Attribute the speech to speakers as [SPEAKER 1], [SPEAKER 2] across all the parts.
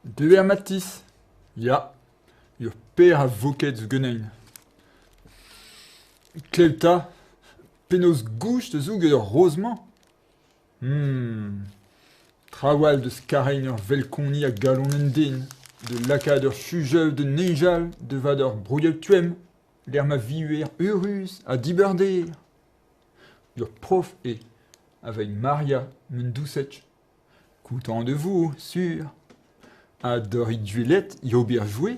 [SPEAKER 1] De Mattis. Ja, your père a voket zu genein. Kleuta, penaos goucht zoug ur rozman. Trawal de skarein ur velkoni a galon en den, de lakad ur chujeuv de neijal, de vad ur brouillev tuem, l'er ma viuer eurus a diberder. Ur prof avec Maria Mendousetch. Content de vous, sûr. A dor i duelet, i ober jouer,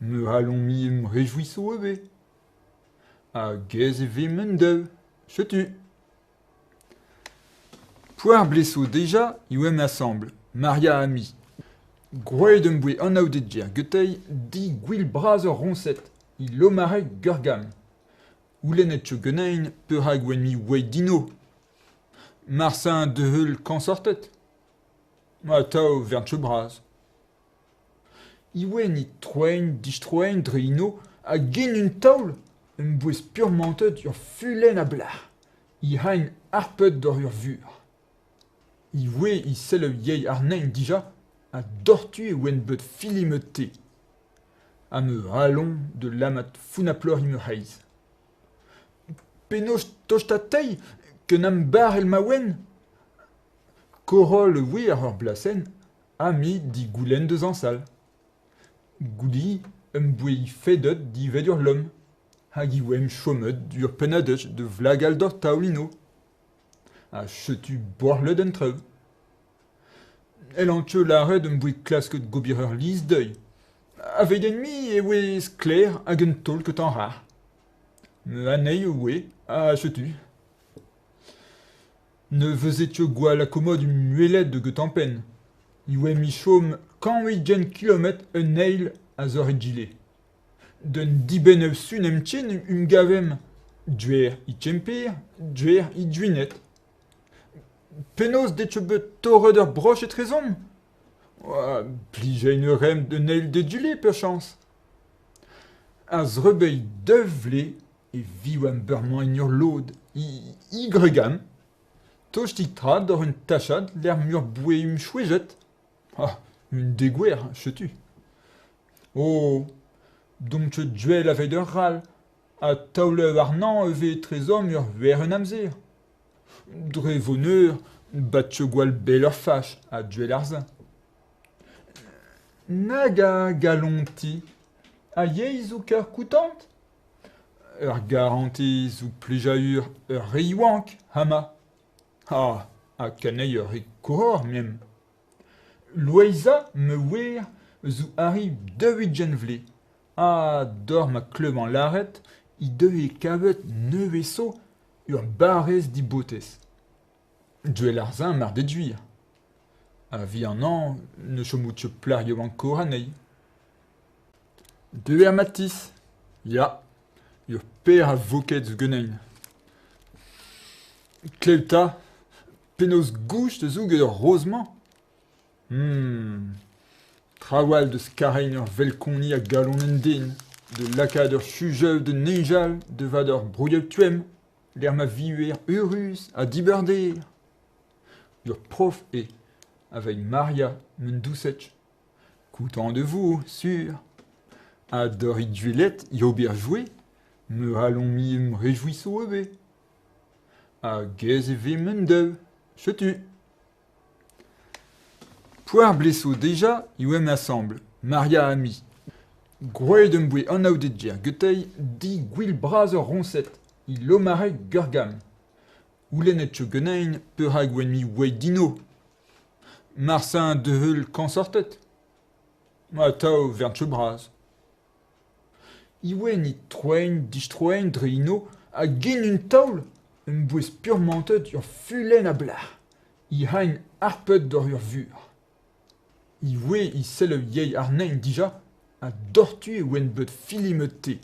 [SPEAKER 1] me allons mi me réjouissou ebe. A gez e ve mendeu, chetu. Poir blesso déjà, i ouem assemble, Maria ami. Grouet de mboué an aoudedjer, getei, di gwil braz ur roncet, i lomare gurgam. Oulenet cho genein, peur hag ouen mi ouei dino. Marsin de heul kansortet. Ma tao vern cho braz. Iwen i troen, distroen, dreino, a gen un taoul, un bouez purmentet ur fulen a blar. I hain arpet d'or ur vur. Iwe i sel yei ar nein dija, a dortu e ouen bet filimet te. A me allon de lamat funaplor i me heiz. Penaos tosta tei, que nam bar el mawen. Korol we ar ur blasen, a mi di goulen deus ansal. Gouli, bouei fedet di ved ur lom, hag i wem chomet dur penadech de vlagal d'or taolino. A chetu boarlet en treub. El an tcheu laret bouei klasket gobir ur liz deuil. Aved enmi e wez kler hag un tol ket an rar. Me anei o we, a chetu. Ne vezet gwall a komod un muelet de get an pen. I wem i chom 108 kilomet un eil a zor e gile. D'un diben ev sun tchen gavem. Dwer i tchemper, dwer i duinet. Penaos det bet torret ur broch et trezom. Plijein ur rem d'un eil de gile per chans. A zrebei devle e viwam beurman in ur lod. I gregam. Tochtik trad d'or un tachad l'er mur boué chouejet. Un degouer, chetu. Oh, donc je duel avec ur ral, a taouleu ar nan ve trezom ur ver un amzer. Dre voneur, bat gwall bel ur fach, a duel ar zin. Naga galonti, a yei zo kar koutant? Ur garanti zo pleja ur reiwank, hama. A kanei ur rekoror miem. Loeiza me wer zo arriv 2 vle. Dor ma kleb an laret, i deuet kavet neuveso ur barrez di botez. Duel ar zin mar deduir. A vi an an, ne chomout jo plario an koranei. De Mattis. Ja, ur père a voket zu genein. Kleuta, penaos goucht zoug ur rozman. Trawal de skarein ur velkoni a galon en den, de lakad ur chujeuv de neijal, de vad ur brouillev tuem, l'er ma viuer eurus a diberder. Ur prof avec Maria Mendousetch. Content de vous, sûr. A dor i duelet, i ober jouer, me allons mi me réjouissou ebe. A gez e ve mendeu, chetu. Poir blesso déjà, i ouem assemble, Maria ami. Grouet de mboué an aoudedjer, getei, di gwil braz ur roncet, i lomare gurgam. Oulenet cho genein, peur hag ouen mi ouei dino. Marsin de heul kansortet. Ma tao vern cho braz. Iwen i troen, distroen, dreino, a gen un taoul, un bouez purmentet ur fulen a blar. I hain arpet d'or ur vur. Iwe i sel yei ar nein dija, a dortu e ouen bet filimet te.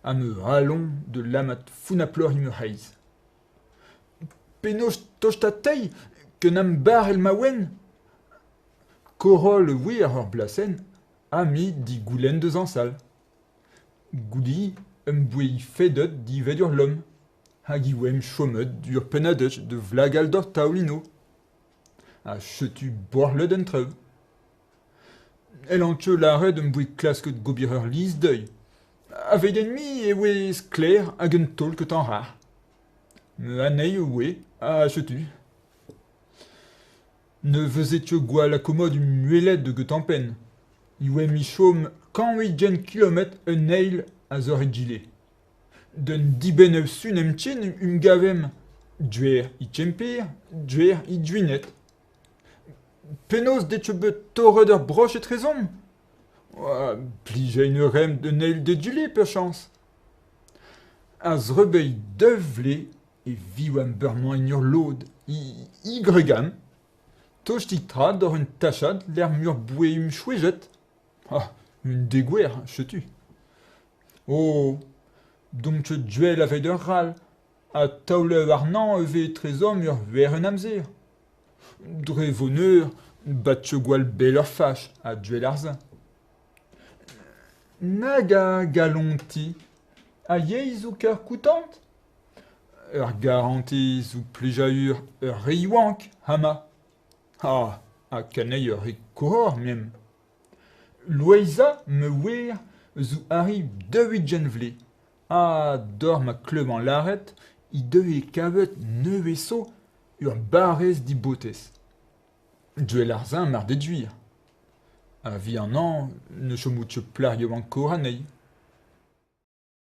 [SPEAKER 1] A me allon de lamat funaplor i me heiz. Penaos tosta tei, que nam bar el mawen. Korol we ar ur blasen, a mi di goulen deus ansal. Gouli, bouei fedet di ved ur lom, hag i wem chomet dur penadech de vlagal d'or taolino. A chetu boarlet en treub. Elle en tue l'arrêt de m'bouer clasque de gobireur lise d'œil. Avec d'ennemis et ouais clair hag un tol que t'en rare. Me anei ouais, à chetu. Ne faisais-tu goa la commode une muelette de Gutempen. Iwe mi chaume quand 8 kilomètres un nail à zor et gilet. D'un diben ev sun emtien gavem. Dwer I tchempir, dwer I djuinet. Penos de tchebe torre d'ur broche et trezom. Plija une rem de nail de gilet per chance. Az rebei devle et viwam beurman in ur lod. I gregam. Tochtik trad d'or un tachad l'air mur boué chouéjet. Une dégouer, chetu. Oh, donc tu duel la veille d'un ral. A taule warnan eve trezom ur ver un amzer. Dre voneur, bat gwal bel fâche a duel arzin. Naga galonti, a yeiz ou cœur coutant? Ur garantiz ou pleja ur reiwank, hama. A kanei ur rekohor mem. Louisa me weir zou arrive de vle. Dor ma kleb en l'arret, I devait kavet neuveso ur barrez di botes. Duel arzin mar déduire. A vi an an, ne chommout plar yo an koranei.